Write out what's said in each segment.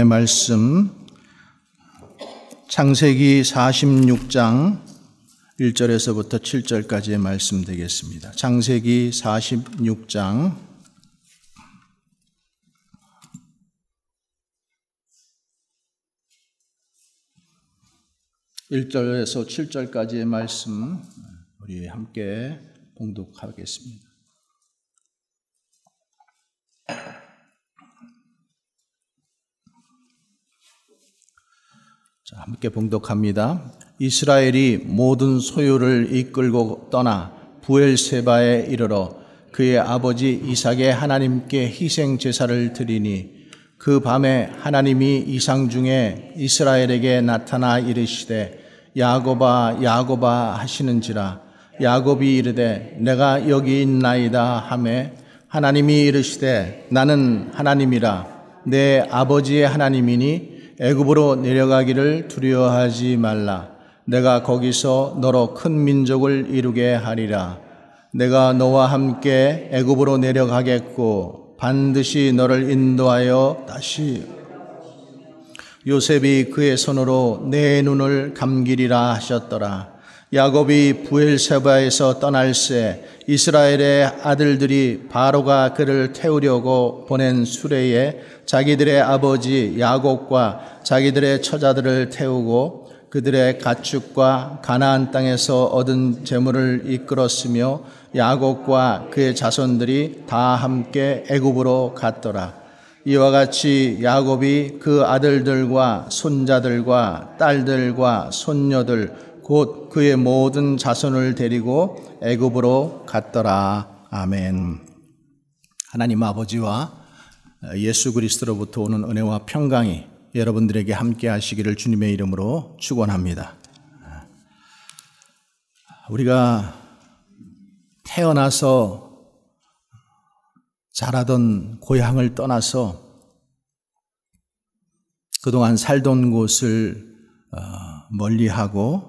말씀 창세기 46장 1절에서부터 7절까지의 말씀 되겠습니다. 창세기 46장 1절에서 7절까지의 말씀 우리 함께 봉독하겠습니다. 함께 봉독합니다. 이스라엘이 모든 소유를 이끌고 떠나 부엘세바에 이르러 그의 아버지 이삭의 하나님께 희생 제사를 드리니 그 밤에 하나님이 이상 중에 이스라엘에게 나타나 이르시되 야곱아 야곱아 하시는지라. 야곱이 이르되 내가 여기 있나이다 하매 하나님이 이르시되 나는 하나님이라. 내 아버지의 하나님이니 애굽으로 내려가기를 두려워하지 말라. 내가 거기서 너로 큰 민족을 이루게 하리라. 내가 너와 함께 애굽으로 내려가겠고 반드시 너를 인도하여 다시 요셉이 그의 손으로 내 눈을 감기리라 하셨더라. 야곱이 부엘세바에서 떠날새 이스라엘의 아들들이 바로가 그를 태우려고 보낸 수레에 자기들의 아버지 야곱과 자기들의 처자들을 태우고 그들의 가축과 가나안 땅에서 얻은 재물을 이끌었으며 야곱과 그의 자손들이 다 함께 애굽으로 갔더라. 이와 같이 야곱이 그 아들들과 손자들과 딸들과 손녀들 곧 그의 모든 자손을 데리고 애굽으로 갔더라. 아멘. 하나님 아버지와 예수 그리스도로부터 오는 은혜와 평강이 여러분들에게 함께 하시기를 주님의 이름으로 축원합니다. 우리가 태어나서 자라던 고향을 떠나서 그동안 살던 곳을 멀리하고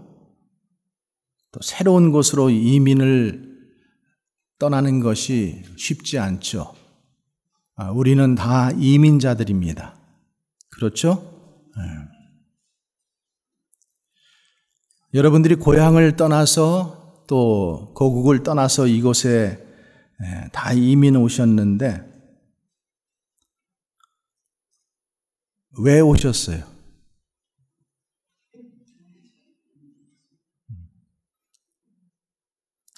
또 새로운 곳으로 이민을 떠나는 것이 쉽지 않죠. 우리는 다 이민자들입니다. 그렇죠? 여러분들이 고향을 떠나서 또 고국을 떠나서 이곳에 다 이민 오셨는데 왜 오셨어요?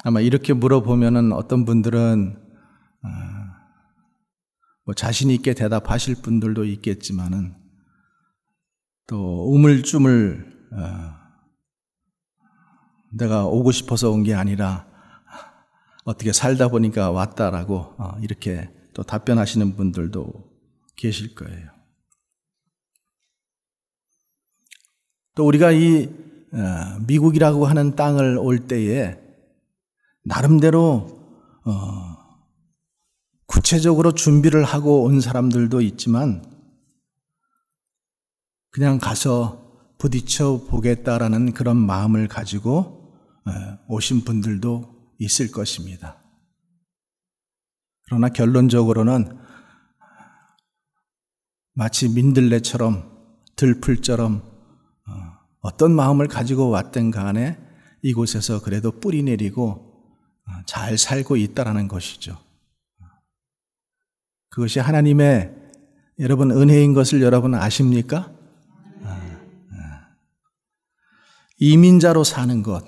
아마 이렇게 물어보면은 어떤 분들은 뭐 자신 있게 대답하실 분들도 있겠지만은 또 우물쭈물 내가 오고 싶어서 온 게 아니라 어떻게 살다 보니까 왔다라고 이렇게 또 답변하시는 분들도 계실 거예요. 또 우리가 이 미국이라고 하는 땅을 올 때에 나름대로 구체적으로 준비를 하고 온 사람들도 있지만 그냥 가서 부딪혀 보겠다라는 그런 마음을 가지고 오신 분들도 있을 것입니다. 그러나 결론적으로는 마치 민들레처럼 들풀처럼 어떤 마음을 가지고 왔든 간에 이곳에서 그래도 뿌리 내리고 잘 살고 있다라는 것이죠. 그것이 하나님의 여러분 은혜인 것을 여러분 아십니까? 이민자로 사는 것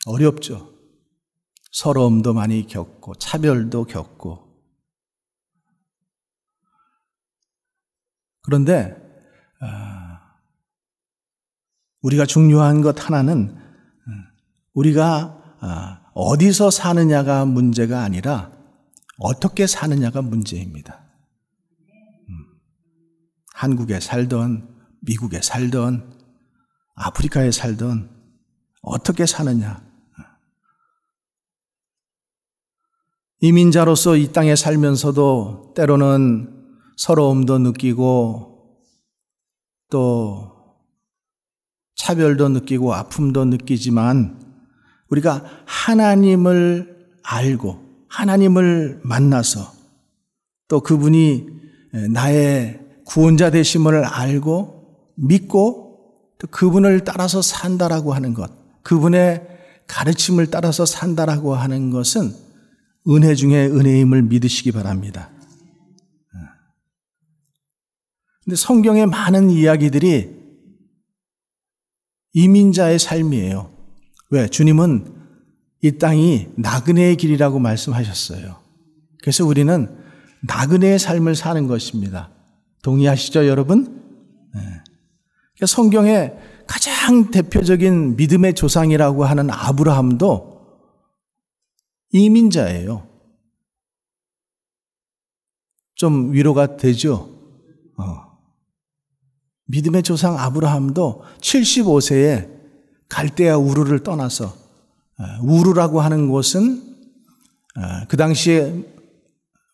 어렵죠. 서러움도 많이 겪고 차별도 겪고. 그런데 우리가 중요한 것 하나는 우리가 어디서 사느냐가 문제가 아니라 어떻게 사느냐가 문제입니다. 한국에 살던 미국에 살던 아프리카에 살던 어떻게 사느냐. 이민자로서 이 땅에 살면서도 때로는 서러움도 느끼고 또 차별도 느끼고 아픔도 느끼지만 우리가 하나님을 알고 하나님을 만나서 또 그분이 나의 구원자 되심을 알고 믿고 또 그분을 따라서 산다라고 하는 것, 그분의 가르침을 따라서 산다라고 하는 것은 은혜 중에 은혜임을 믿으시기 바랍니다. 근데 성경의 많은 이야기들이 이민자의 삶이에요. 왜? 주님은 이 땅이 나그네의 길이라고 말씀하셨어요. 그래서 우리는 나그네의 삶을 사는 것입니다. 동의하시죠, 여러분? 네. 그러니까 성경에 가장 대표적인 믿음의 조상이라고 하는 아브라함도 이민자예요. 좀 위로가 되죠? 믿음의 조상 아브라함도 75세에 갈대아 우르를 떠나서, 우르라고 하는 곳은 그 당시에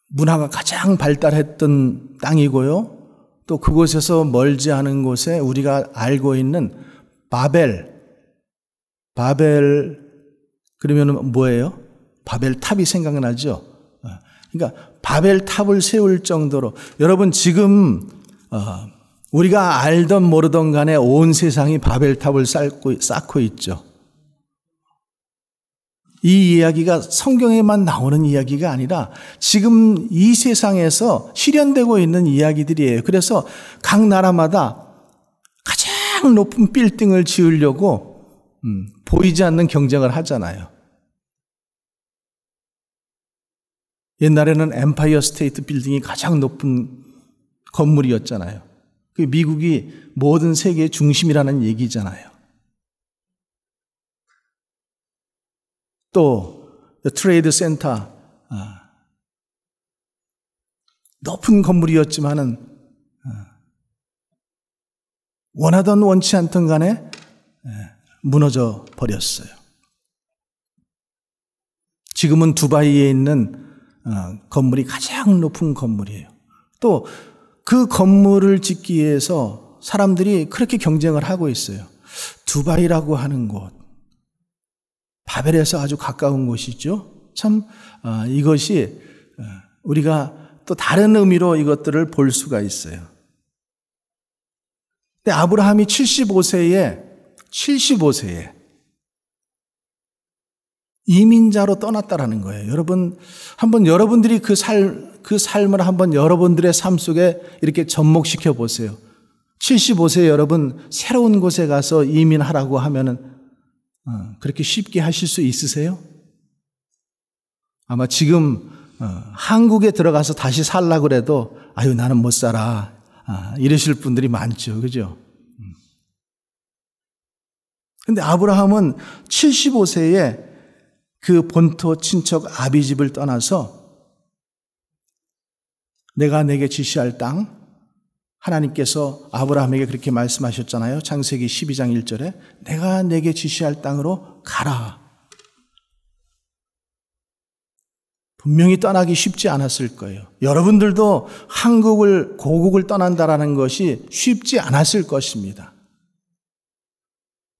문화가 가장 발달했던 땅이고요. 또 그곳에서 멀지 않은 곳에 우리가 알고 있는 바벨 그러면 뭐예요? 바벨 탑이 생각나죠? 그러니까 바벨 탑을 세울 정도로, 여러분 지금 우리가 알던 모르던 간에 온 세상이 바벨 탑을 쌓고 있죠. 이 이야기가 성경에만 나오는 이야기가 아니라 지금 이 세상에서 실현되고 있는 이야기들이에요. 그래서 각 나라마다 가장 높은 빌딩을 지으려고 보이지 않는 경쟁을 하잖아요. 옛날에는 엠파이어 스테이트 빌딩이 가장 높은 건물이었잖아요. 미국이 모든 세계의 중심이라는 얘기잖아요. 또 트레이드 센터, 높은 건물이었지만은 원하던 원치 않던 간에 무너져 버렸어요. 지금은 두바이에 있는 건물이 가장 높은 건물이에요. 또 그 건물을 짓기 위해서 사람들이 그렇게 경쟁을 하고 있어요. 두바이라고 하는 곳, 바벨에서 아주 가까운 곳이죠. 참 이것이 우리가 또 다른 의미로 이것들을 볼 수가 있어요. 근데 아브라함이 75세에 이민자로 떠났다라는 거예요. 여러분, 한번 여러분들이 그 삶을 한번 여러분들의 삶 속에 이렇게 접목시켜 보세요. 75세 여러분 새로운 곳에 가서 이민하라고 하면은 그렇게 쉽게 하실 수 있으세요? 아마 지금 한국에 들어가서 다시 살라고 그래도 아유 나는 못 살아 이러실 분들이 많죠. 그죠? 근데 아브라함은 75세에 그 본토 친척 아비집을 떠나서 내가 내게 지시할 땅, 하나님께서 아브라함에게 그렇게 말씀하셨잖아요. 창세기 12장 1절에 내가 내게 지시할 땅으로 가라. 분명히 떠나기 쉽지 않았을 거예요. 여러분들도 한국을, 고국을 떠난다라는 것이 쉽지 않았을 것입니다.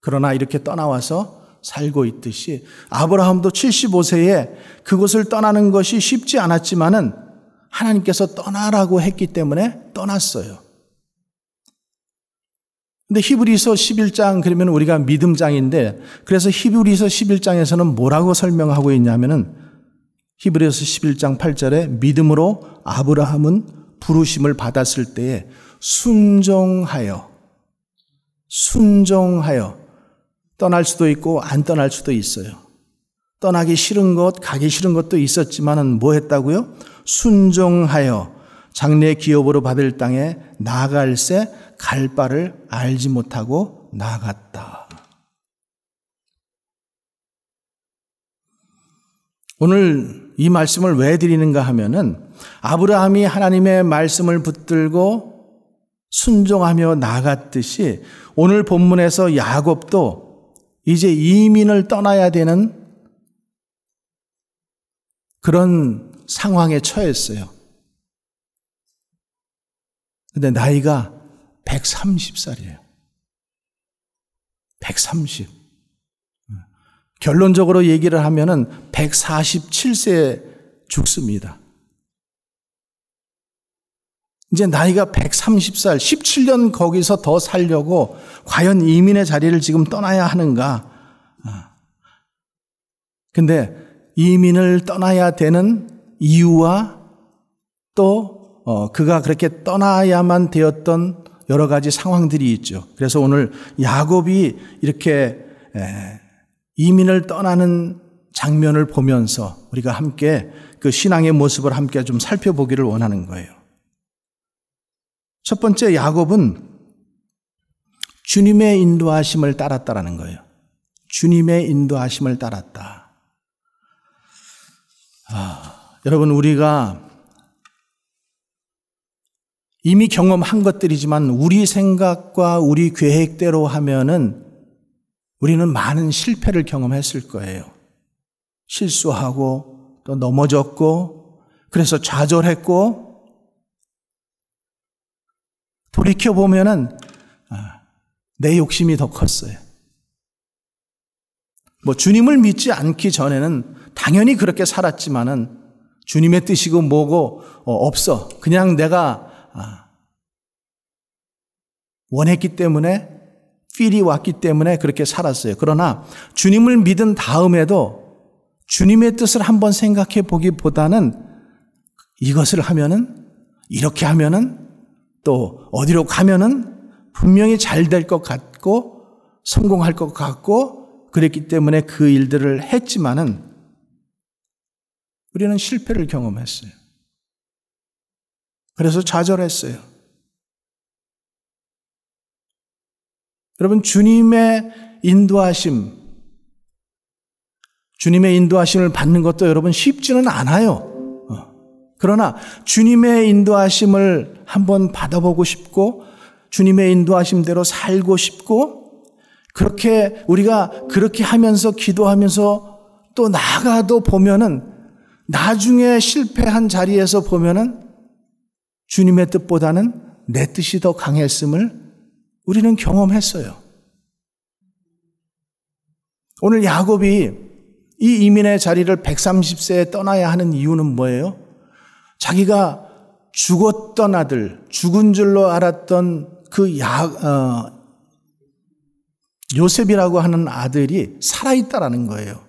그러나 이렇게 떠나와서 살고 있듯이 아브라함도 75세에 그곳을 떠나는 것이 쉽지 않았지만은 하나님께서 떠나라고 했기 때문에 떠났어요. 근데 히브리서 11장 그러면 우리가 믿음장인데 그래서 히브리서 11장에서는 뭐라고 설명하고 있냐면은 히브리서 11장 8절에 믿음으로 아브라함은 부르심을 받았을 때에 순종하여 떠날 수도 있고 안 떠날 수도 있어요. 떠나기 싫은 것, 가기 싫은 것도 있었지만은 뭐 했다고요? 순종하여 장래 기업으로 받을 땅에 나아갈새 갈 바를 알지 못하고 나아갔다. 오늘 이 말씀을 왜 드리는가 하면은 아브라함이 하나님의 말씀을 붙들고 순종하며 나아갔듯이 오늘 본문에서 야곱도 이제 이민을 떠나야 되는 그런 상황에 처했어요. 근데 나이가 130살이에요. 130. 결론적으로 얘기를 하면은 147세에 죽습니다. 이제 나이가 130살, 17년 거기서 더 살려고 과연 이민의 자리를 지금 떠나야 하는가? 근데 이민을 떠나야 되는 이유와 또 그가 그렇게 떠나야만 되었던 여러 가지 상황들이 있죠. 그래서 오늘 야곱이 이렇게 이민을 떠나는 장면을 보면서 우리가 함께 그 신앙의 모습을 함께 좀 살펴보기를 원하는 거예요. 첫 번째, 야곱은 주님의 인도하심을 따랐다라는 거예요. 주님의 인도하심을 따랐다. 여러분, 우리가 이미 경험한 것들이지만 우리 생각과 우리 계획대로 하면은 우리는 많은 실패를 경험했을 거예요. 실수하고 또 넘어졌고 그래서 좌절했고 돌이켜보면은 내 욕심이 더 컸어요. 주님을 믿지 않기 전에는 당연히 그렇게 살았지만은 주님의 뜻이고 뭐고 없어. 그냥 내가 원했기 때문에 필이 왔기 때문에 그렇게 살았어요. 그러나 주님을 믿은 다음에도 주님의 뜻을 한번 생각해 보기보다는 이것을 하면은 이렇게 하면은 또 어디로 가면은 분명히 잘 될 것 같고 성공할 것 같고 그랬기 때문에 그 일들을 했지만은 우리는 실패를 경험했어요. 그래서 좌절했어요. 여러분, 주님의 인도하심을 받는 것도 여러분 쉽지는 않아요. 그러나 주님의 인도하심을 한번 받아보고 싶고 주님의 인도하심대로 살고 싶고 그렇게 우리가 그렇게 하면서 기도하면서 또 나아가도 보면은 나중에 실패한 자리에서 보면은 주님의 뜻보다는 내 뜻이 더 강했음을 우리는 경험했어요. 오늘 야곱이 이 이민의 자리를 130세에 떠나야 하는 이유는 뭐예요? 자기가 죽었던 아들, 죽은 줄로 알았던 그 요셉이라고 하는 아들이 살아있다라는 거예요.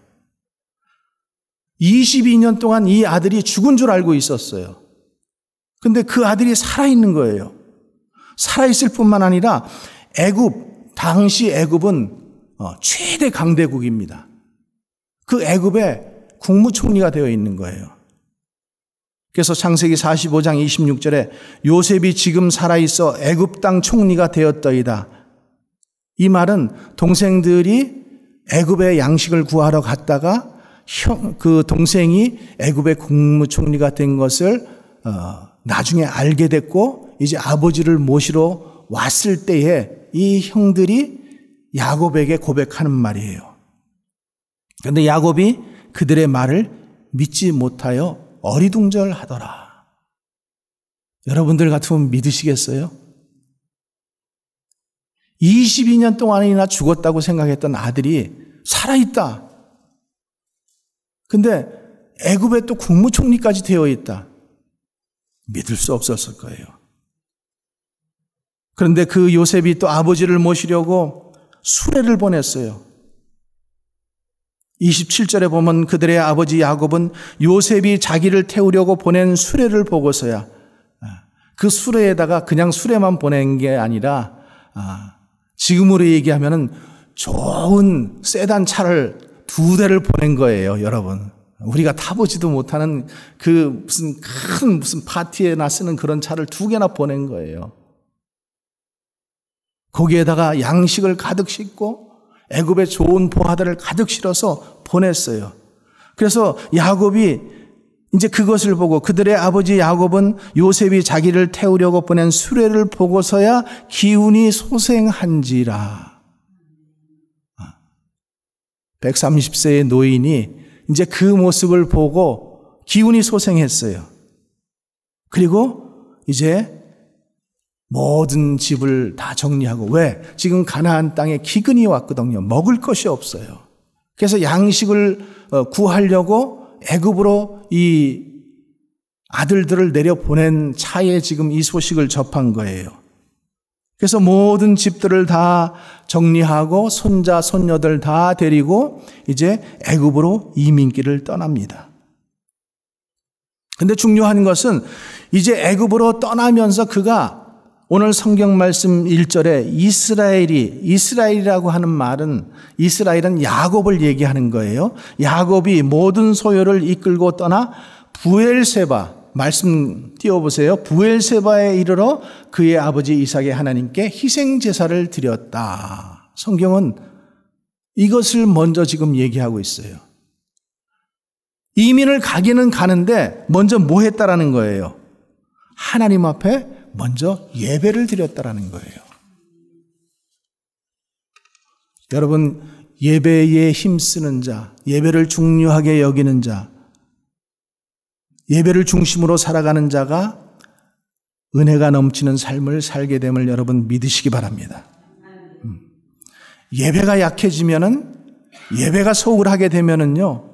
22년 동안 이 아들이 죽은 줄 알고 있었어요. 근데 그 아들이 살아있는 거예요. 살아있을 뿐만 아니라 당시 애굽은 최대 강대국입니다. 그 애굽의 국무총리가 되어 있는 거예요. 그래서 창세기 45장 26절에 요셉이 지금 살아있어 애굽 땅 총리가 되었더이다. 이 말은 동생들이 애굽의 양식을 구하러 갔다가 그 동생이 애굽의 국무총리가 된 것을 나중에 알게 됐고 이제 아버지를 모시러 왔을 때에 이 형들이 야곱에게 고백하는 말이에요. 그런데 야곱이 그들의 말을 믿지 못하여 어리둥절하더라. 여러분들 같으면 믿으시겠어요? 22년 동안이나 죽었다고 생각했던 아들이 살아있다. 근데 애굽에 또 국무총리까지 되어 있다. 믿을 수 없었을 거예요. 그런데 그 요셉이 또 아버지를 모시려고 수레를 보냈어요. 27절에 보면 그들의 아버지 야곱은 요셉이 자기를 태우려고 보낸 수레를 보고서야 그 수레에다가 그냥 수레만 보낸 게 아니라 지금으로 얘기하면은 좋은 세단 차를 2대를 보낸 거예요, 여러분. 우리가 타보지도 못하는 그 무슨 파티에나 쓰는 그런 차를 2개나 보낸 거예요. 거기에다가 양식을 가득 싣고 애굽의 좋은 보화들을 가득 실어서 보냈어요. 그래서 야곱이 이제 그것을 보고 그들의 아버지 야곱은 요셉이 자기를 태우려고 보낸 수레를 보고서야 기운이 소생한지라. 130세의 노인이 이제 그 모습을 보고 기운이 소생했어요. 그리고 이제 모든 집을 다 정리하고, 왜? 지금 가나안 땅에 기근이 왔거든요. 먹을 것이 없어요. 그래서 양식을 구하려고 애굽으로 이 아들들을 내려보낸 차에 지금 이 소식을 접한 거예요. 그래서 모든 집들을 다 정리하고 손자, 손녀들 다 데리고 이제 애굽으로 이민길을 떠납니다. 근데 중요한 것은 이제 애굽으로 떠나면서 그가 오늘 성경 말씀 1절에 이스라엘이라고 하는 말은 이스라엘은 야곱을 얘기하는 거예요. 야곱이 모든 소유를 이끌고 떠나 부엘세바, 말씀 띄워보세요. 부엘세바에 이르러 그의 아버지 이삭의 하나님께 희생제사를 드렸다. 성경은 이것을 먼저 지금 얘기하고 있어요. 이민을 가기는 가는데 먼저 뭐 했다라는 거예요? 하나님 앞에 먼저 예배를 드렸다라는 거예요. 여러분, 예배에 힘쓰는 자, 예배를 중요하게 여기는 자, 예배를 중심으로 살아가는 자가 은혜가 넘치는 삶을 살게 됨을 여러분 믿으시기 바랍니다. 예배가 약해지면은, 예배가 소홀하게 되면은요,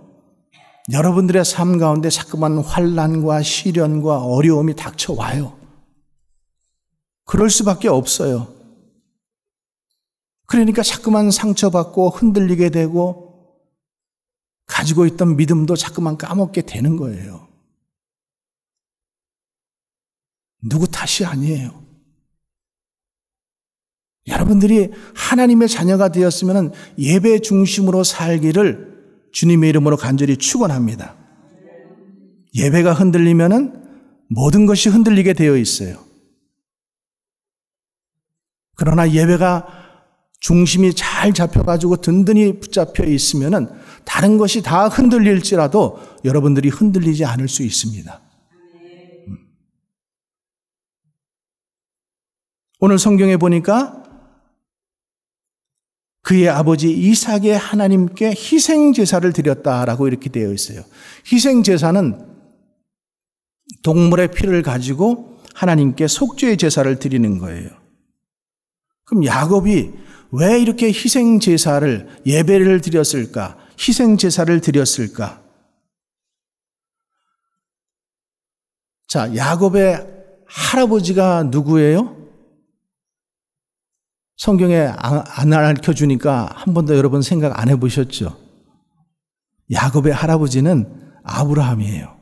여러분들의 삶 가운데 자꾸만 환난과 시련과 어려움이 닥쳐와요. 그럴 수밖에 없어요. 그러니까 자꾸만 상처받고 흔들리게 되고 가지고 있던 믿음도 자꾸만 까먹게 되는 거예요. 누구 탓이 아니에요. 여러분들이 하나님의 자녀가 되었으면 예배 중심으로 살기를 주님의 이름으로 간절히 축원합니다. 예배가 흔들리면은 모든 것이 흔들리게 되어 있어요. 그러나 예배가 중심이 잘 잡혀가지고 든든히 붙잡혀 있으면은 다른 것이 다 흔들릴지라도 여러분들이 흔들리지 않을 수 있습니다. 오늘 성경에 보니까 그의 아버지 이삭의 하나님께 희생제사를 드렸다라고 이렇게 되어 있어요. 희생제사는 동물의 피를 가지고 하나님께 속죄의 제사를 드리는 거예요. 그럼 야곱이 왜 이렇게 희생제사를, 예배를 드렸을까? 희생제사를 드렸을까? 자, 야곱의 할아버지가 누구예요? 성경에 안 알려주니까 한 번도 여러분 생각 안 해보셨죠? 야곱의 할아버지는 아브라함이에요.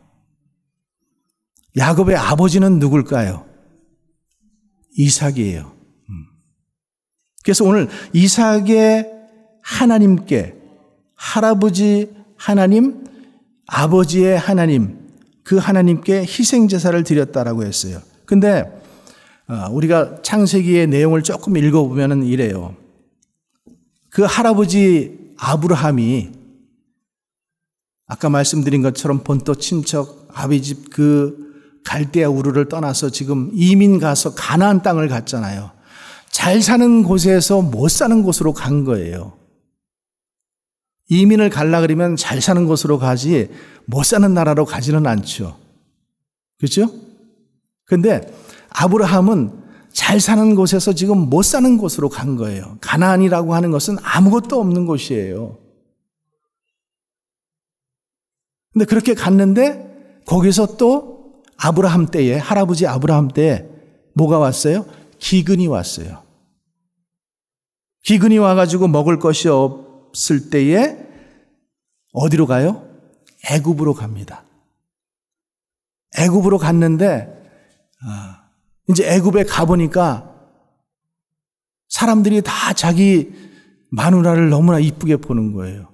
야곱의 아버지는 누굴까요? 이삭이에요. 그래서 오늘 이삭의 하나님께, 할아버지 하나님, 아버지의 하나님, 그 하나님께 희생제사를 드렸다라고 했어요. 근데 우리가 창세기의 내용을 조금 읽어보면 이래요. 그 할아버지 아브라함이 아까 말씀드린 것처럼 본토 친척 아비집 그 갈대아 우르를 떠나서 지금 이민 가서 가나안 땅을 갔잖아요. 잘 사는 곳에서 못 사는 곳으로 간 거예요. 이민을 가려 그러면 잘 사는 곳으로 가지 못 사는 나라로 가지는 않죠. 그렇죠? 근데 아브라함은 잘 사는 곳에서 지금 못 사는 곳으로 간 거예요. 가나안이라고 하는 것은 아무것도 없는 곳이에요. 근데 그렇게 갔는데 거기서 또 아브라함 때에, 할아버지 아브라함 때에 뭐가 왔어요? 기근이 왔어요. 기근이 와가지고 먹을 것이 없을 때에 어디로 가요? 애굽으로 갑니다. 애굽으로 갔는데 이제 애굽에 가보니까 사람들이 다 자기 마누라를 너무나 이쁘게 보는 거예요.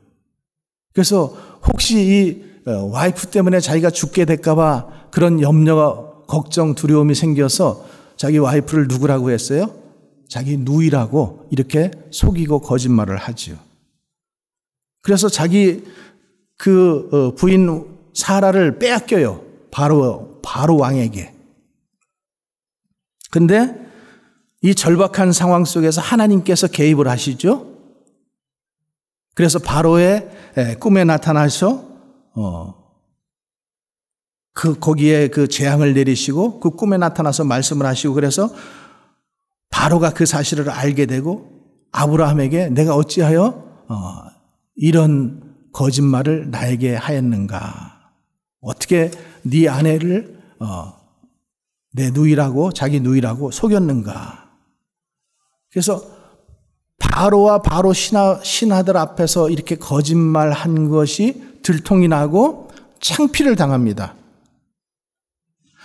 그래서 혹시 이 와이프 때문에 자기가 죽게 될까봐 그런 염려가, 걱정, 두려움이 생겨서 자기 와이프를 누구라고 했어요? 자기 누이라고 이렇게 속이고 거짓말을 하지요. 그래서 자기 그 부인 사라를 빼앗겨요. 바로 왕에게. 근데 이 절박한 상황 속에서 하나님께서 개입을 하시죠. 그래서 바로의 꿈에 나타나서 거기에 그 재앙을 내리시고 그 꿈에 나타나서 말씀을 하시고 그래서 바로가 그 사실을 알게 되고 아브라함에게 내가 어찌하여 이런 거짓말을 나에게 하였는가? 어떻게 네 아내를 내 누이라고, 자기 누이라고 속였는가. 그래서 바로와 바로 신하들 앞에서 이렇게 거짓말한 것이 들통이 나고 창피를 당합니다.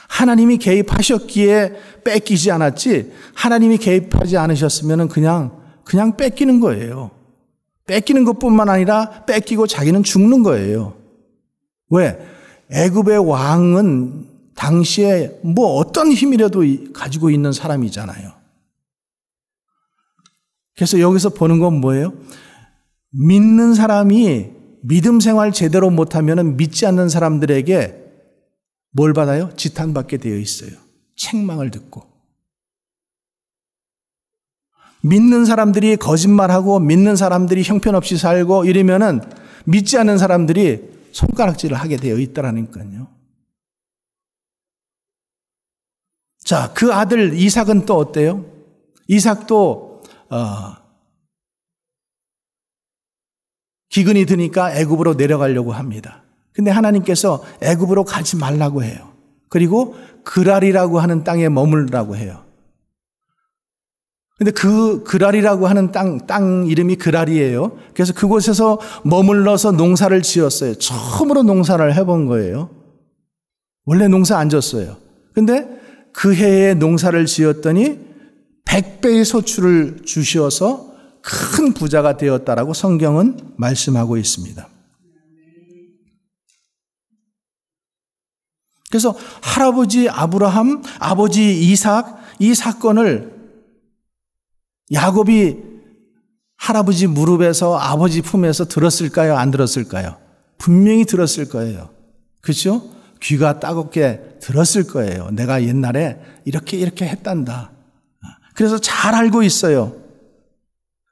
하나님이 개입하셨기에 뺏기지 않았지, 하나님이 개입하지 않으셨으면 그냥 뺏기는 거예요. 뺏기는 것뿐만 아니라 뺏기고 자기는 죽는 거예요. 왜? 애굽의 왕은 당시에 뭐 어떤 힘이라도 가지고 있는 사람이잖아요. 그래서 여기서 보는 건 뭐예요? 믿는 사람이 믿음 생활 제대로 못하면 믿지 않는 사람들에게 뭘 받아요? 지탄받게 되어 있어요. 책망을 듣고. 믿는 사람들이 거짓말하고 믿는 사람들이 형편없이 살고 이러면은 믿지 않는 사람들이 손가락질을 하게 되어 있다라니까요. 자, 그 아들 이삭은 또 어때요? 이삭도 기근이 드니까 애굽으로 내려가려고 합니다. 근데 하나님께서 애굽으로 가지 말라고 해요. 그리고 그랄이라고 하는 땅에 머물라고 해요. 근데 그 그랄이라고 하는 땅 이름이 그랄이에요. 그래서 그곳에서 머물러서 농사를 지었어요. 처음으로 농사를 해본 거예요. 원래 농사 안 졌어요. 근데 그 해에 농사를 지었더니 100배의 소출을 주셔서 큰 부자가 되었다라고 성경은 말씀하고 있습니다. 그래서 할아버지 아브라함, 아버지 이삭, 이 사건을 야곱이 할아버지 무릎에서 아버지 품에서 들었을까요? 안 들었을까요? 분명히 들었을 거예요. 그렇죠? 귀가 따갑게 들었을 거예요. 내가 옛날에 이렇게 했단다. 그래서 잘 알고 있어요.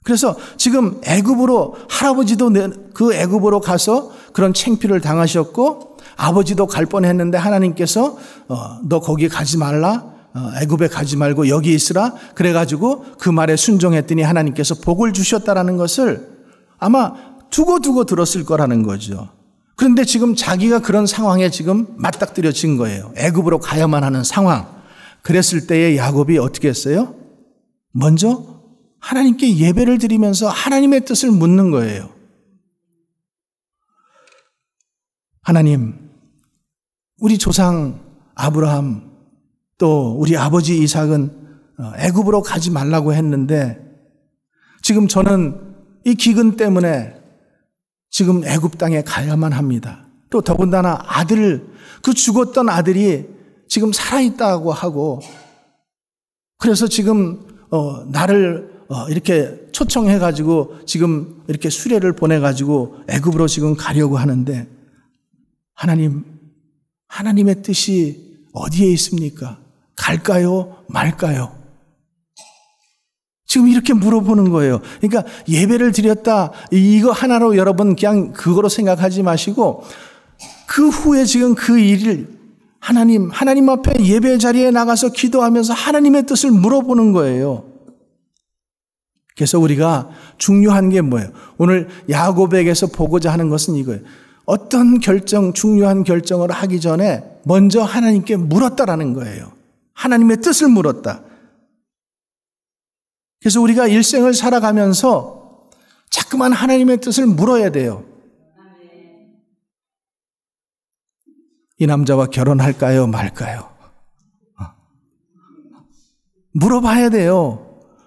그래서 지금 애굽으로, 할아버지도 그 애굽으로 가서 그런 창피를 당하셨고 아버지도 갈 뻔했는데 하나님께서 너 거기 가지 말라, 애굽에 가지 말고 여기 있으라 그래가지고 그 말에 순종했더니 하나님께서 복을 주셨다라는 것을 아마 두고 들었을 거라는 거죠. 그런데 지금 자기가 그런 상황에 지금 맞닥뜨려진 거예요. 애굽으로 가야만 하는 상황. 그랬을 때에 야곱이 어떻게 했어요? 먼저 하나님께 예배를 드리면서 하나님의 뜻을 묻는 거예요. 하나님, 우리 조상 아브라함 또 우리 아버지 이삭은 애굽으로 가지 말라고 했는데 지금 저는 이 기근 때문에 지금 애굽 땅에 가야만 합니다. 또 더군다나 그 죽었던 아들이 지금 살아있다고 하고 그래서 지금 나를 이렇게 초청해가지고 지금 이렇게 수레를 보내가지고 애굽으로 지금 가려고 하는데 하나님의 뜻이 어디에 있습니까? 갈까요? 말까요? 지금 이렇게 물어보는 거예요. 그러니까 예배를 드렸다 이거 하나로 여러분 그냥 그거로 생각하지 마시고 그 후에 지금 그 일을 하나님 앞에 예배 자리에 나가서 기도하면서 하나님의 뜻을 물어보는 거예요. 그래서 우리가 중요한 게 뭐예요? 오늘 야곱에게서 보고자 하는 것은 이거예요. 어떤 중요한 결정을 하기 전에 먼저 하나님께 물었다라는 거예요. 하나님의 뜻을 물었다. 그래서 우리가 일생을 살아가면서 자꾸만 하나님의 뜻을 물어야 돼요. 이 남자와 결혼할까요? 말까요? 물어봐야 돼요.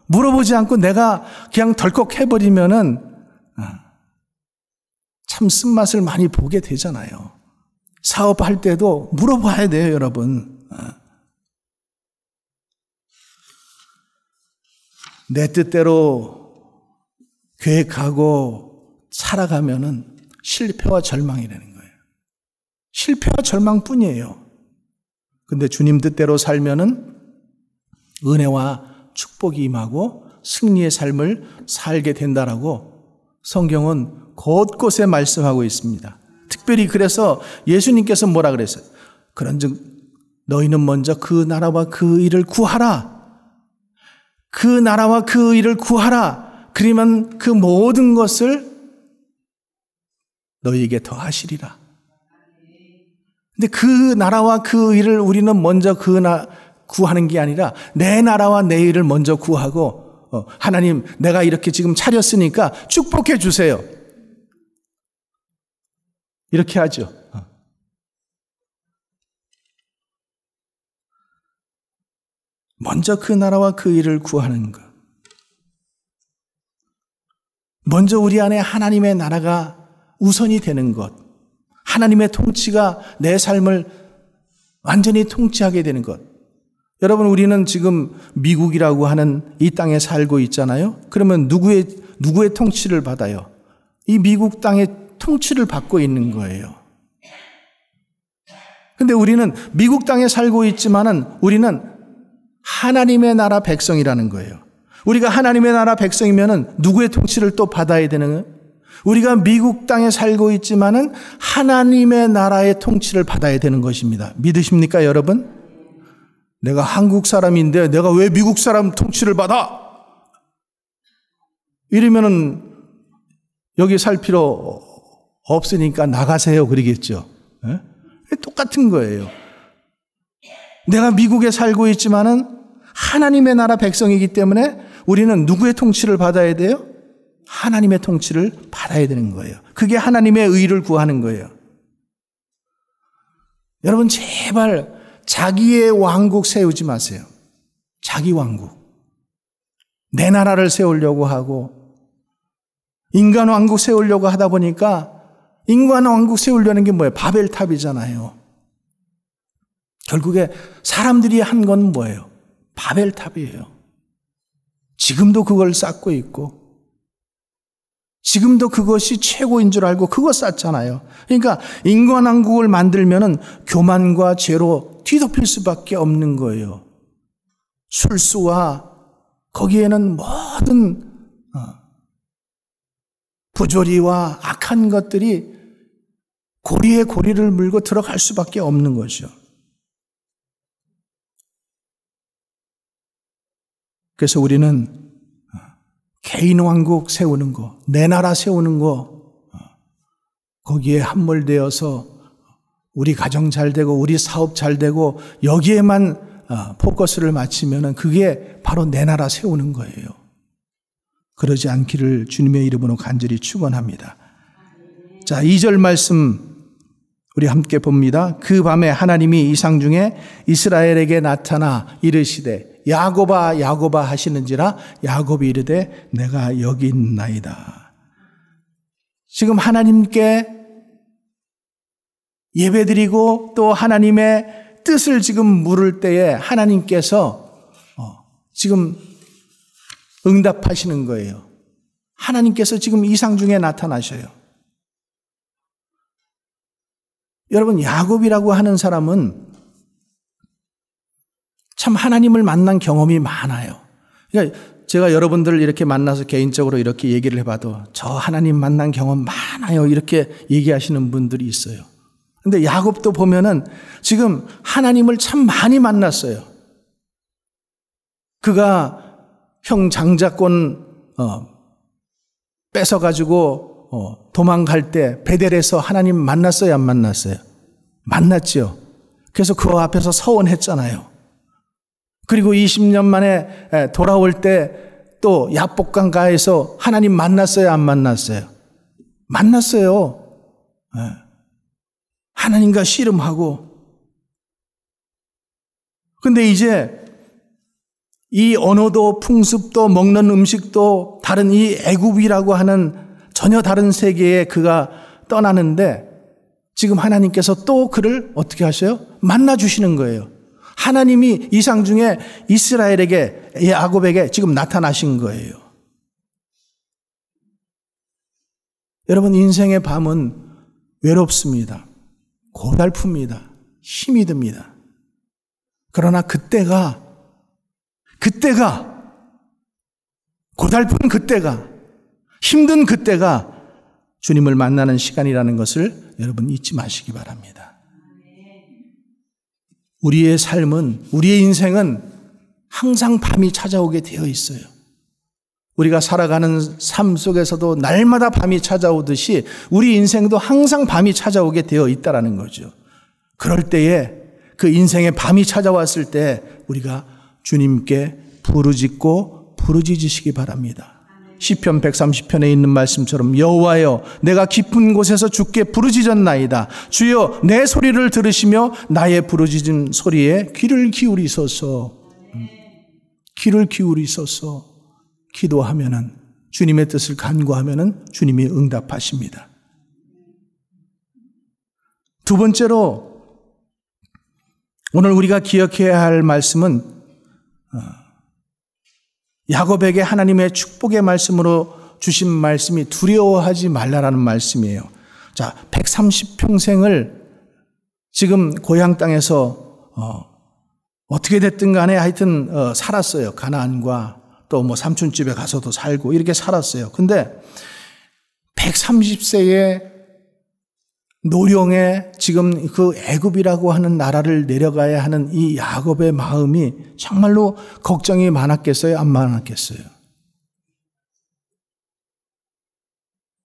물어보지 않고 내가 그냥 덜컥 해버리면은 참 쓴맛을 많이 보게 되잖아요. 사업할 때도 물어봐야 돼요, 여러분. 내 뜻대로 계획하고 살아가면은 실패와 절망이라는 거예요. 실패와 절망뿐이에요. 근데 주님 뜻대로 살면은 은혜와 축복이 임하고 승리의 삶을 살게 된다라고 성경은 곳곳에 말씀하고 있습니다. 특별히 그래서 예수님께서 뭐라 그랬어요? 그런즉 너희는 먼저 그 나라와 그 일을 구하라. 그 나라와 그 일을 구하라. 그러면 그 모든 것을 너희에게 더하시리라. 근데 그 나라와 그 일을 우리는 먼저 구하는 게 아니라 내 나라와 내 일을 먼저 구하고 하나님 내가 이렇게 지금 차렸으니까 축복해 주세요. 이렇게 하죠. 먼저 그 나라와 그 일을 구하는 것. 먼저 우리 안에 하나님의 나라가 우선이 되는 것. 하나님의 통치가 내 삶을 완전히 통치하게 되는 것. 여러분, 우리는 지금 미국이라고 하는 이 땅에 살고 있잖아요. 그러면 누구의 통치를 받아요? 이 미국 땅의 통치를 받고 있는 거예요. 근데 우리는 미국 땅에 살고 있지만은 우리는 하나님의 나라 백성이라는 거예요. 우리가 하나님의 나라 백성이면은 누구의 통치를 또 받아야 되는 거예요? 우리가 미국 땅에 살고 있지만은 하나님의 나라의 통치를 받아야 되는 것입니다. 믿으십니까, 여러분? 내가 한국 사람인데 내가 왜 미국 사람 통치를 받아? 이러면은 여기 살 필요 없으니까 나가세요 그러겠죠. 예? 똑같은 거예요. 내가 미국에 살고 있지만은 하나님의 나라 백성이기 때문에 우리는 누구의 통치를 받아야 돼요? 하나님의 통치를 받아야 되는 거예요. 그게 하나님의 의를 구하는 거예요. 여러분, 제발 자기의 왕국 세우지 마세요. 자기 왕국. 내 나라를 세우려고 하고 인간 왕국 세우려고 하다 보니까 인간 왕국 세우려는 게 뭐예요? 바벨탑이잖아요. 결국에 사람들이 한 건 뭐예요? 바벨탑이에요. 지금도 그걸 쌓고 있고 지금도 그것이 최고인 줄 알고 그거 쌓잖아요. 그러니까 인간왕국을 만들면은 교만과 죄로 뒤덮일 수밖에 없는 거예요. 술수와 거기에는 모든 부조리와 악한 것들이 고리에 고리를 물고 들어갈 수밖에 없는 거죠. 그래서 우리는 개인 왕국 세우는 거, 내 나라 세우는 거, 거기에 함몰되어서 우리 가정 잘 되고 우리 사업 잘 되고 여기에만 포커스를 맞추면 그게 바로 내 나라 세우는 거예요. 그러지 않기를 주님의 이름으로 간절히 축원합니다. 자, 2절 말씀 우리 함께 봅니다. 그 밤에 하나님이 이상 중에 이스라엘에게 나타나 이르시되 야곱아 야곱아 하시는지라 야곱이 이르되 내가 여기 있나이다. 지금 하나님께 예배드리고 또 하나님의 뜻을 지금 물을 때에 하나님께서 지금 응답하시는 거예요. 하나님께서 지금 이상 중에 나타나셔요. 여러분, 야곱이라고 하는 사람은 참 하나님을 만난 경험이 많아요. 그러니까 제가 여러분들을 이렇게 만나서 개인적으로 이렇게 얘기를 해봐도 저 하나님 만난 경험 많아요 이렇게 얘기하시는 분들이 있어요. 근데 야곱도 보면은 지금 하나님을 참 많이 만났어요. 그가 형 장자권 뺏어가지고 도망갈 때 베델에서 하나님 만났어요, 안 만났어요? 만났죠. 그래서 그 앞에서 서원했잖아요. 그리고 20년 만에 돌아올 때 또 야복강가에서 하나님 만났어요, 안 만났어요? 만났어요. 하나님과 씨름하고. 근데 이제 이 언어도 풍습도 먹는 음식도 다른 이 애굽이라고 하는 전혀 다른 세계에 그가 떠나는데 지금 하나님께서 또 그를 어떻게 하셔요? 만나주시는 거예요. 하나님이 이상 중에 이스라엘에게, 야곱에게 지금 나타나신 거예요. 여러분, 인생의 밤은 외롭습니다. 고달픕니다. 힘이 듭니다. 그러나 그때가 고달픈 그때가, 힘든 그때가 주님을 만나는 시간이라는 것을 여러분 잊지 마시기 바랍니다. 우리의 삶은, 우리의 인생은 항상 밤이 찾아오게 되어 있어요. 우리가 살아가는 삶 속에서도 날마다 밤이 찾아오듯이 우리 인생도 항상 밤이 찾아오게 되어 있다는 거죠. 그럴 때에 그 인생의 밤이 찾아왔을 때 우리가 주님께 부르짖고 부르짖으시기 바랍니다. 시편 130편에 있는 말씀처럼 여호와여 내가 깊은 곳에서 주께 부르짖었나이다. 주여 내 소리를 들으시며 나의 부르짖은 소리에 귀를 기울이소서. 귀를 기울이소서. 기도하면은 주님의 뜻을 간구하면은 주님이 응답하십니다. 두 번째로 오늘 우리가 기억해야 할 말씀은 야곱에게 하나님의 축복의 말씀으로 주신 말씀이 두려워하지 말라라는 말씀이에요. 자, 130평생을 지금 고향 땅에서 어떻게 됐든 간에 하여튼 살았어요. 가나안과 또 뭐 삼촌집에 가서도 살고 이렇게 살았어요. 근데 130세의 노령에 지금 그 애굽이라고 하는 나라를 내려가야 하는 이 야곱의 마음이 정말로 걱정이 많았겠어요? 안 많았겠어요?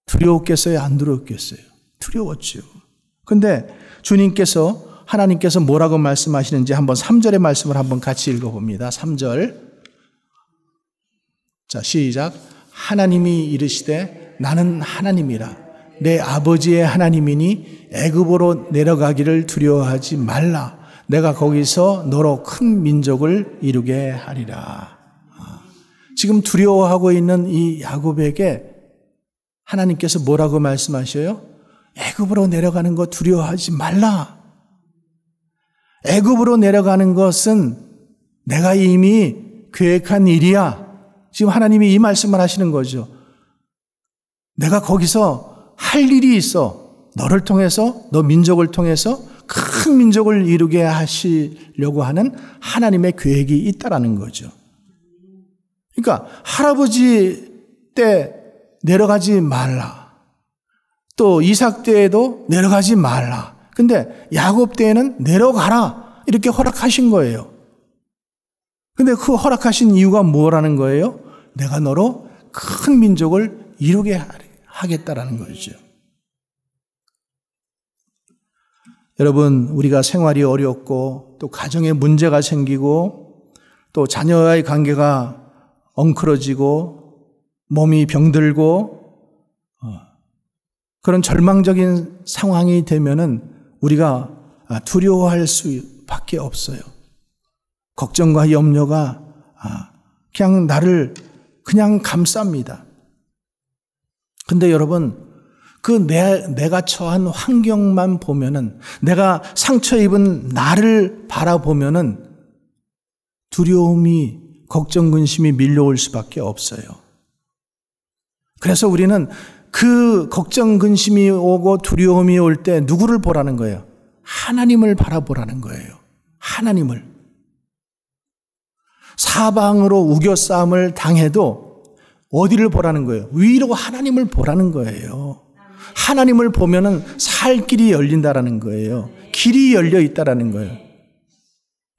두려웠겠어요? 안 두려웠겠어요? 두려웠죠. 근데 주님께서 하나님께서 뭐라고 말씀하시는지 한번 3절의 말씀을 한번 같이 읽어봅니다. 3절. 자, 시작. 하나님이 이르시되 나는 하나님이라. 내 아버지의 하나님이니 애굽으로 내려가기를 두려워하지 말라. 내가 거기서 너로 큰 민족을 이루게 하리라. 지금 두려워하고 있는 이 야곱에게 하나님께서 뭐라고 말씀하셔요? 애굽으로 내려가는 거 두려워하지 말라. 애굽으로 내려가는 것은 내가 이미 계획한 일이야. 지금 하나님이 이 말씀을 하시는 거죠. 내가 거기서 할 일이 있어. 너를 통해서, 너 민족을 통해서 큰 민족을 이루게 하시려고 하는 하나님의 계획이 있다라는 거죠. 그러니까 할아버지 때 내려가지 말라. 또 이삭 때에도 내려가지 말라. 근데 야곱 때에는 내려가라. 이렇게 허락하신 거예요. 근데 그 허락하신 이유가 뭐라는 거예요? 내가 너로 큰 민족을 이루게 하겠다라는 거죠. 여러분, 우리가 생활이 어렵고 또 가정에 문제가 생기고 또 자녀와의 관계가 엉클어지고 몸이 병들고 그런 절망적인 상황이 되면은 우리가 두려워할 수밖에 없어요. 걱정과 염려가 그냥 나를 그냥 감쌉니다. 근데 여러분, 내가 처한 환경만 보면은, 내가 상처 입은 나를 바라보면은 두려움이, 걱정, 근심이 밀려올 수밖에 없어요. 그래서 우리는 그 걱정, 근심이 오고 두려움이 올 때 누구를 보라는 거예요? 하나님을 바라보라는 거예요. 하나님을. 사방으로 우겨싸움을 당해도 어디를 보라는 거예요? 위로 하나님을 보라는 거예요. 하나님을 보면은 살 길이 열린다라는 거예요. 길이 열려 있다라는 거예요.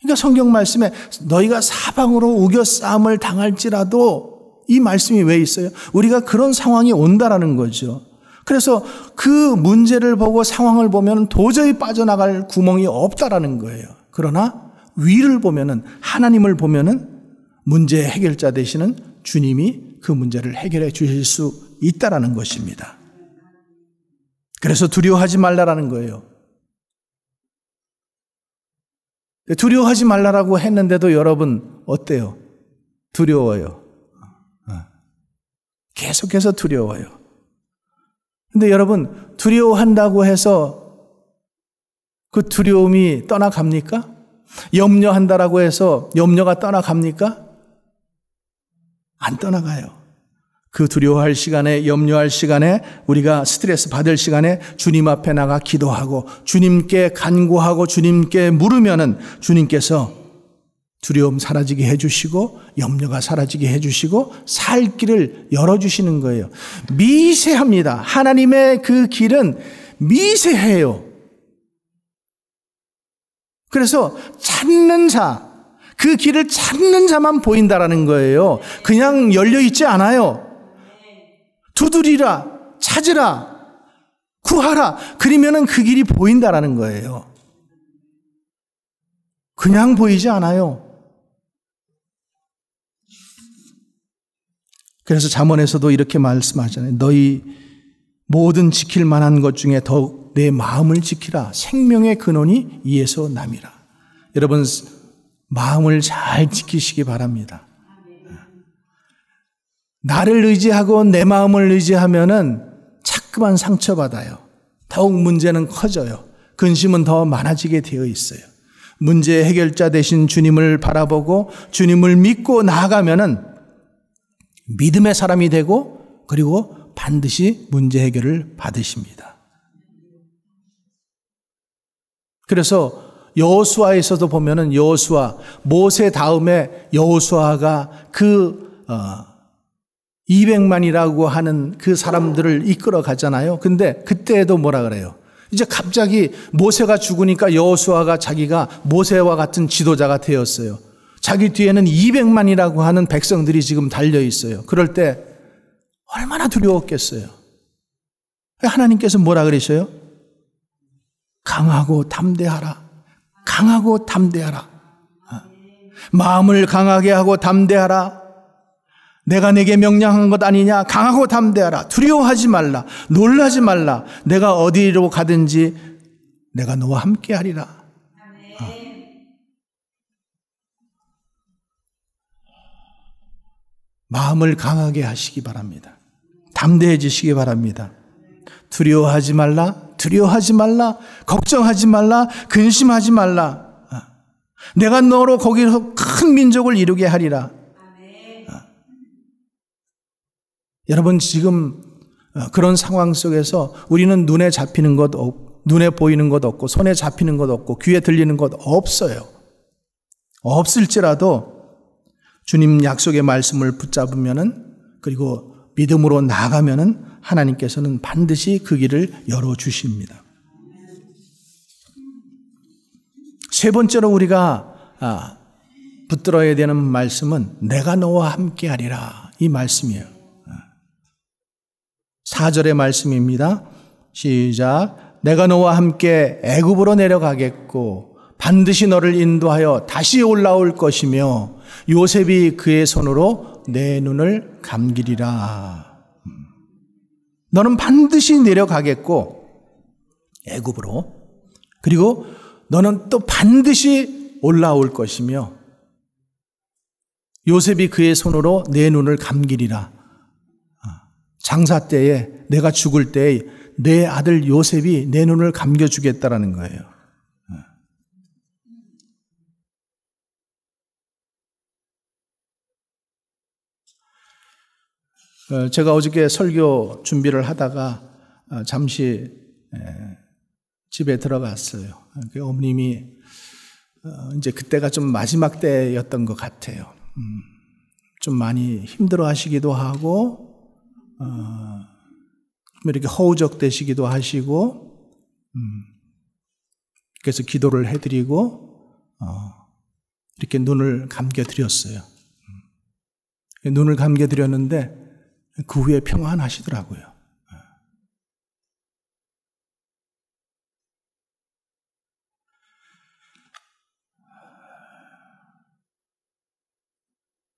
그러니까 성경 말씀에 너희가 사방으로 우겨싸움을 당할지라도 이 말씀이 왜 있어요? 우리가 그런 상황이 온다라는 거죠. 그래서 그 문제를 보고 상황을 보면 도저히 빠져나갈 구멍이 없다라는 거예요. 그러나 위를 보면은, 하나님을 보면은 문제 해결자 되시는 주님이 그 문제를 해결해 주실 수 있다라는 것입니다. 그래서 두려워하지 말라라는 거예요. 두려워하지 말라라고 했는데도 여러분 어때요? 두려워요. 계속해서 두려워요. 근데 여러분, 두려워한다고 해서 그 두려움이 떠나갑니까? 염려한다라고 해서 염려가 떠나갑니까? 안 떠나가요. 그 두려워할 시간에, 염려할 시간에, 우리가 스트레스 받을 시간에 주님 앞에 나가 기도하고 주님께 간구하고 주님께 물으면은 주님께서 두려움 사라지게 해주시고 염려가 사라지게 해주시고 살 길을 열어주시는 거예요. 미세합니다. 하나님의 그 길은 미세해요. 그래서 찾는 자, 그 길을 찾는 자만 보인다라는 거예요. 그냥 열려있지 않아요. 두드리라, 찾으라, 구하라, 그러면은 그 길이 보인다라는 거예요. 그냥 보이지 않아요. 그래서 잠언에서도 이렇게 말씀하잖아요. 너희 모든 지킬 만한 것 중에 더욱 내 마음을 지키라. 생명의 근원이 이에서 남이라. 여러분, 마음을 잘 지키시기 바랍니다. 나를 의지하고 내 마음을 의지하면은 자꾸만 상처받아요. 더욱 문제는 커져요. 근심은 더 많아지게 되어 있어요. 문제의 해결자 되신 주님을 바라보고 주님을 믿고 나아가면은 믿음의 사람이 되고 그리고 반드시 문제 해결을 받으십니다. 그래서 여호수아에서도 보면은 여호수아, 모세 다음에 여호수아가 그 200만이라고 하는 그 사람들을 이끌어 가잖아요. 근데 그때도 뭐라 그래요? 이제 갑자기 모세가 죽으니까 여호수아가 자기가 모세와 같은 지도자가 되었어요. 자기 뒤에는 200만이라고 하는 백성들이 지금 달려 있어요. 그럴 때 얼마나 두려웠겠어요. 하나님께서 뭐라 그러셔요? 강하고 담대하라. 강하고 담대하라. 마음을 강하게 하고 담대하라. 내가 내게 명령한 것 아니냐? 강하고 담대하라. 두려워하지 말라. 놀라지 말라. 내가 어디로 가든지 내가 너와 함께 하리라. 마음을 강하게 하시기 바랍니다. 담대해지시기 바랍니다. 두려워하지 말라. 두려워하지 말라. 걱정하지 말라. 근심하지 말라. 내가 너로 거기서 큰 민족을 이루게 하리라. 여러분, 지금 그런 상황 속에서 우리는 눈에 잡히는 것 없고, 눈에 보이는 것 없고, 손에 잡히는 것 없고, 귀에 들리는 것 없어요. 없을지라도 주님 약속의 말씀을 붙잡으면은, 그리고 믿음으로 나아가면은 하나님께서는 반드시 그 길을 열어주십니다. 세 번째로 우리가 붙들어야 되는 말씀은 내가 너와 함께 하리라. 이 말씀이에요. 4절의 말씀입니다. 시작. 내가 너와 함께 애굽으로 내려가겠고 반드시 너를 인도하여 다시 올라올 것이며 요셉이 그의 손으로 내 눈을 감기리라. 너는 반드시 내려가겠고 애굽으로, 그리고 너는 또 반드시 올라올 것이며 요셉이 그의 손으로 내 눈을 감기리라. 장사 때에, 내가 죽을 때에 내 아들 요셉이 내 눈을 감겨주겠다라는 거예요. 제가 어저께 설교 준비를 하다가 잠시 집에 들어갔어요. 어머님이 이제 그때가 좀 마지막 때였던 것 같아요. 좀 많이 힘들어 하시기도 하고 이렇게 허우적대시기도 하시고, 그래서 기도를 해드리고 이렇게 눈을 감겨드렸어요. 눈을 감겨드렸는데 그 후에 평안하시더라고요.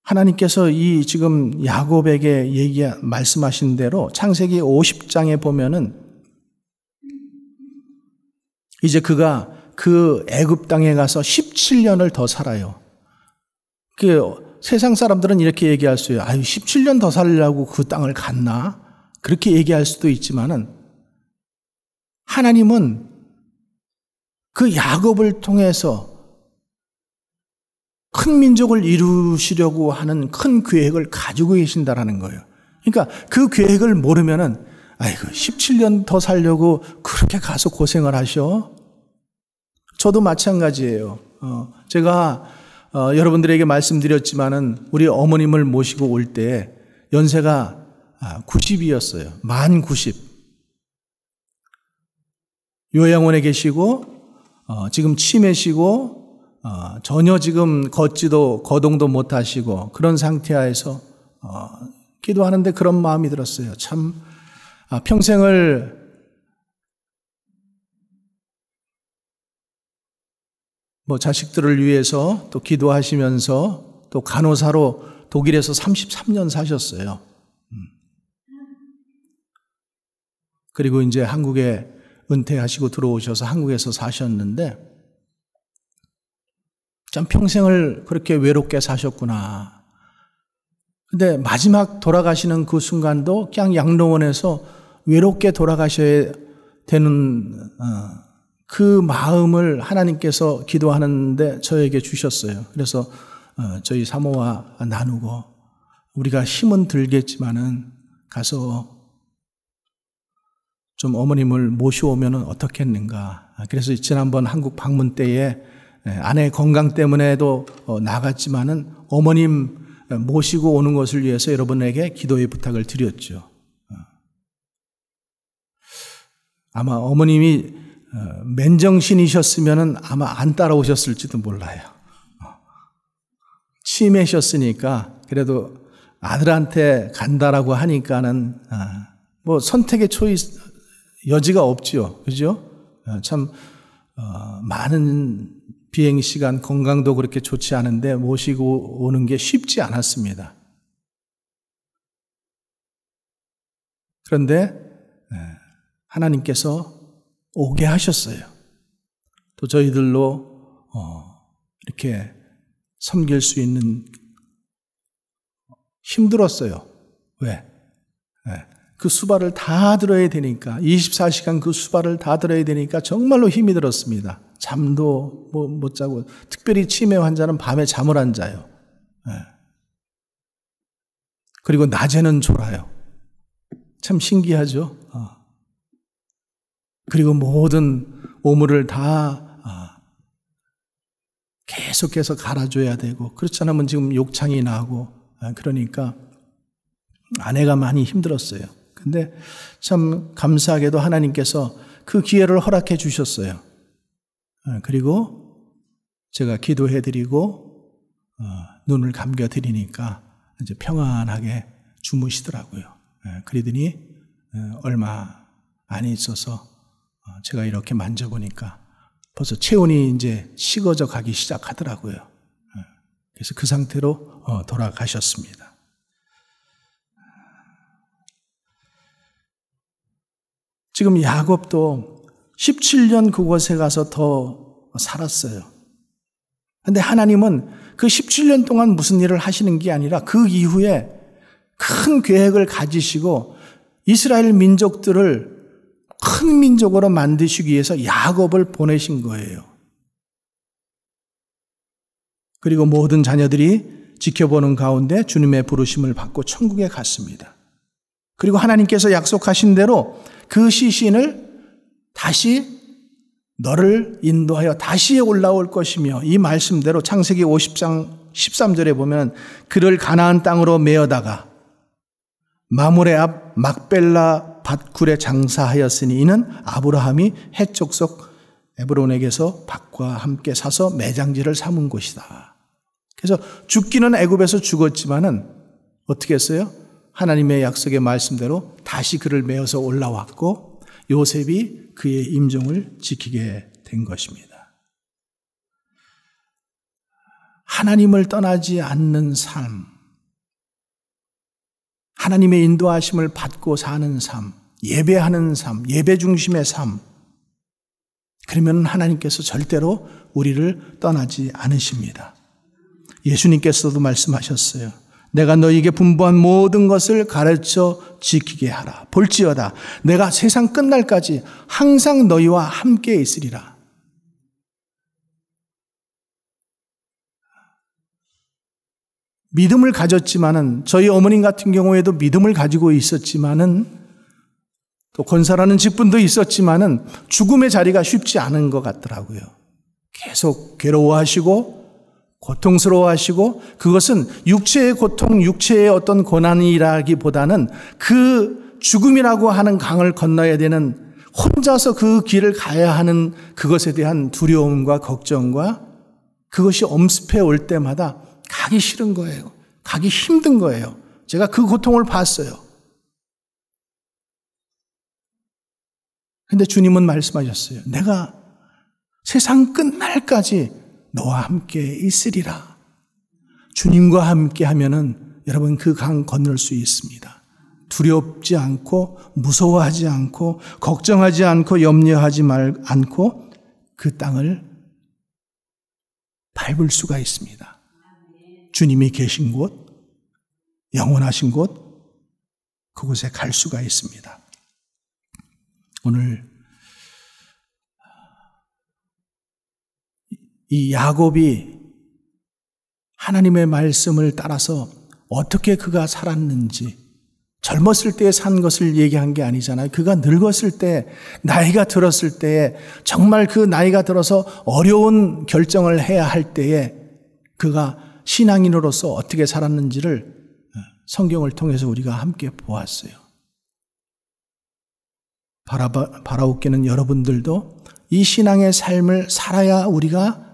하나님께서 이 지금 야곱에게 말씀하신 대로 창세기 50장에 보면은 이제 그가 그 애굽 땅에 가서 17년을 더 살아요. 세상 사람들은 이렇게 얘기할 수 있어요. 아유, 17년 더 살려고 그 땅을 갔나? 그렇게 얘기할 수도 있지만은 하나님은 그 야곱을 통해서 큰 민족을 이루시려고 하는 큰 계획을 가지고 계신다라는 거예요. 그러니까 그 계획을 모르면은 아이고 17년 더 살려고 그렇게 가서 고생을 하셔? 저도 마찬가지예요. 제가 여러분들에게 말씀드렸지만은 우리 어머님을 모시고 올 때 연세가 90이었어요. 만 90. 요양원에 계시고 지금 치매시고 전혀 지금 걷지도 거동도 못하시고 그런 상태에서 기도하는데 그런 마음이 들었어요. 참 평생을 뭐 자식들을 위해서 또 기도하시면서 또 간호사로 독일에서 33년 사셨어요. 그리고 이제 한국에 은퇴하시고 들어오셔서 한국에서 사셨는데 참 평생을 그렇게 외롭게 사셨구나. 근데 마지막 돌아가시는 그 순간도 그냥 양로원에서 외롭게 돌아가셔야 되는 그 마음을 하나님께서 기도하는데 저에게 주셨어요. 그래서 저희 사모와 나누고 우리가 힘은 들겠지만은 가서 좀 어머님을 모셔오면 어떻겠는가. 그래서 지난번 한국 방문 때에 아내 건강 때문에도 나갔지만은 어머님 모시고 오는 것을 위해서 여러분에게 기도의 부탁을 드렸죠. 아마 어머님이 맨정신이셨으면은 아마 안 따라오셨을지도 몰라요. 치매셨으니까 그래도 아들한테 간다라고 하니까는 뭐 선택의 여지가 없죠. 그죠? 참 많은 비행 시간, 건강도 그렇게 좋지 않은데 모시고 오는 게 쉽지 않았습니다. 그런데 하나님께서 오게 하셨어요. 또 저희들로 이렇게 섬길 수 있는 힘들었어요. 왜? 그 수발을 다 들어야 되니까 24시간 그 수발을 다 들어야 되니까 정말로 힘이 들었습니다. 잠도 못 자고 특별히 치매 환자는 밤에 잠을 안 자요. 그리고 낮에는 졸아요. 참 신기하죠. 그리고 모든 오물을 다 계속해서 갈아줘야 되고 그렇지 않으면 지금 욕창이 나고 그러니까 아내가 많이 힘들었어요. 근데 참 감사하게도 하나님께서 그 기회를 허락해 주셨어요. 그리고 제가 기도해 드리고 눈을 감겨 드리니까 이제 평안하게 주무시더라고요. 그러더니 얼마 안 있어서 제가 이렇게 만져보니까 벌써 체온이 이제 식어져 가기 시작하더라고요. 그래서 그 상태로 돌아가셨습니다. 지금 야곱도 17년 그곳에 가서 더 살았어요. 그런데 하나님은 그 17년 동안 무슨 일을 하시는 게 아니라 그 이후에 큰 계획을 가지시고 이스라엘 민족들을 큰 민족으로 만드시기 위해서 야곱을 보내신 거예요. 그리고 모든 자녀들이 지켜보는 가운데 주님의 부르심을 받고 천국에 갔습니다. 그리고 하나님께서 약속하신 대로 그 시신을 다시 너를 인도하여 다시 올라올 것이며 이 말씀대로 창세기 50장 13절에 보면 그를 가나안 땅으로 메어다가 마므레 앞 막벨라 밭굴에 장사하였으니 이는 아브라함이 헷족속 에브론에게서 밭과 함께 사서 매장지를 삼은 곳이다. 그래서 죽기는 애굽에서 죽었지만은 어떻게 했어요? 하나님의 약속의 말씀대로 다시 그를 메어서 올라왔고 요셉이 그의 임종을 지키게 된 것입니다. 하나님을 떠나지 않는 삶, 하나님의 인도하심을 받고 사는 삶, 예배하는 삶, 예배 중심의 삶, 그러면 하나님께서 절대로 우리를 떠나지 않으십니다. 예수님께서도 말씀하셨어요. 내가 너희에게 분부한 모든 것을 가르쳐 지키게 하라. 볼지어다 내가 세상 끝날까지 항상 너희와 함께 있으리라. 믿음을 가졌지만은 저희 어머님 같은 경우에도 믿음을 가지고 있었지만은 또 권사라는 직분도 있었지만은 죽음의 자리가 쉽지 않은 것 같더라고요. 계속 괴로워하시고 고통스러워하시고 그것은 육체의 고통, 육체의 어떤 고난이라기보다는 그 죽음이라고 하는 강을 건너야 되는 혼자서 그 길을 가야 하는 그것에 대한 두려움과 걱정과 그것이 엄습해 올 때마다 가기 싫은 거예요. 가기 힘든 거예요. 제가 그 고통을 봤어요. 근데 주님은 말씀하셨어요. 내가 세상 끝날까지 너와 함께 있으리라. 주님과 함께 하면은 여러분 그 강 건널 수 있습니다. 두렵지 않고 무서워하지 않고 걱정하지 않고 염려하지 않고 그 땅을 밟을 수가 있습니다. 주님이 계신 곳, 영원하신 곳, 그곳에 갈 수가 있습니다. 오늘 이 야곱이 하나님의 말씀을 따라서 어떻게 그가 살았는지, 젊었을 때 산 것을 얘기한 게 아니잖아요. 그가 늙었을 때, 나이가 들었을 때에, 정말 그 나이가 들어서 어려운 결정을 해야 할 때에 그가 신앙인으로서 어떻게 살았는지를 성경을 통해서 우리가 함께 보았어요. 바라옵기는 여러분들도 이 신앙의 삶을 살아야 우리가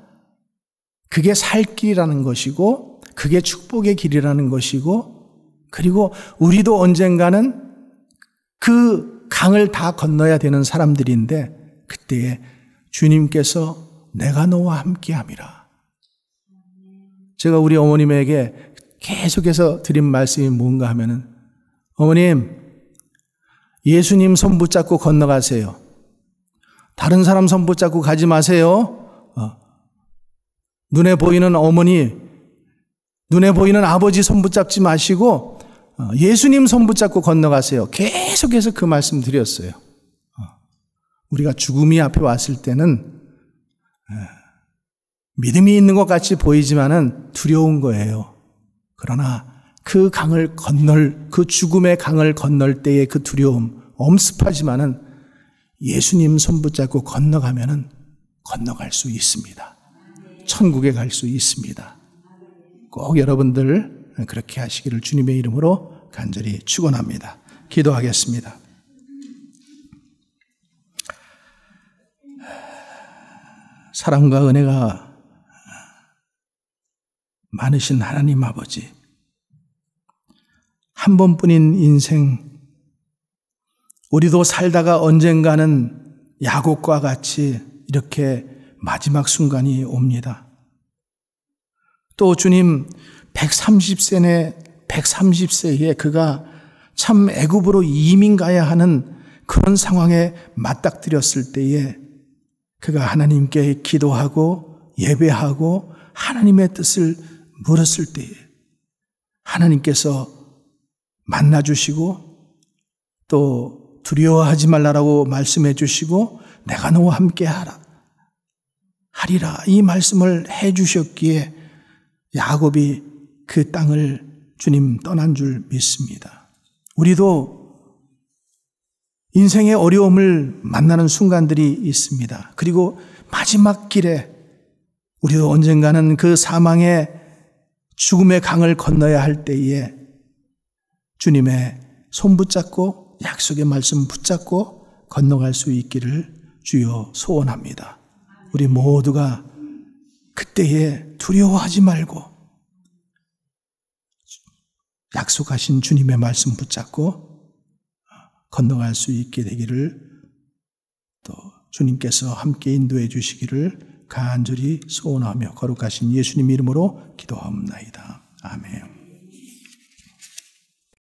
그게 살 길이라는 것이고 그게 축복의 길이라는 것이고 그리고 우리도 언젠가는 그 강을 다 건너야 되는 사람들인데 그때에 주님께서 내가 너와 함께함이라. 제가 우리 어머님에게 계속해서 드린 말씀이 뭔가 하면은 어머님 예수님 손 붙잡고 건너가세요. 다른 사람 손 붙잡고 가지 마세요. 눈에 보이는 어머니, 눈에 보이는 아버지 손 붙잡지 마시고 예수님 손 붙잡고 건너가세요. 계속해서 그 말씀 드렸어요. 우리가 죽음이 앞에 왔을 때는 믿음이 있는 것 같이 보이지만은 두려운 거예요. 그러나 그 강을 그 죽음의 강을 건널 때의 그 두려움, 엄습하지만은 예수님 손 붙잡고 건너가면은 건너갈 수 있습니다. 천국에 갈 수 있습니다. 꼭 여러분들 그렇게 하시기를 주님의 이름으로 간절히 축원합니다. 기도하겠습니다. 사랑과 은혜가 많으신 하나님 아버지, 한 번뿐인 인생, 우리도 살다가 언젠가는 야곱과 같이 이렇게 마지막 순간이 옵니다. 또 주님 130세에 그가 참 애굽으로 이민 가야 하는 그런 상황에 맞닥뜨렸을 때에 그가 하나님께 기도하고 예배하고 하나님의 뜻을 물었을 때에 하나님께서 만나주시고 또 두려워하지 말라라고 말씀해 주시고 내가 너와 함께 하리라 이 말씀을 해 주셨기에 야곱이 그 땅을 주님 떠난 줄 믿습니다. 우리도 인생의 어려움을 만나는 순간들이 있습니다. 그리고 마지막 길에 우리도 언젠가는 그 사망의 죽음의 강을 건너야 할 때에 주님의 손 붙잡고 약속의 말씀 붙잡고 건너갈 수 있기를 주여 소원합니다. 우리 모두가 그때에 두려워하지 말고 약속하신 주님의 말씀 붙잡고 건너갈 수 있게 되기를 또 주님께서 함께 인도해 주시기를 간절히 소원하며 거룩하신 예수님 이름으로 기도하옵나이다. 아멘.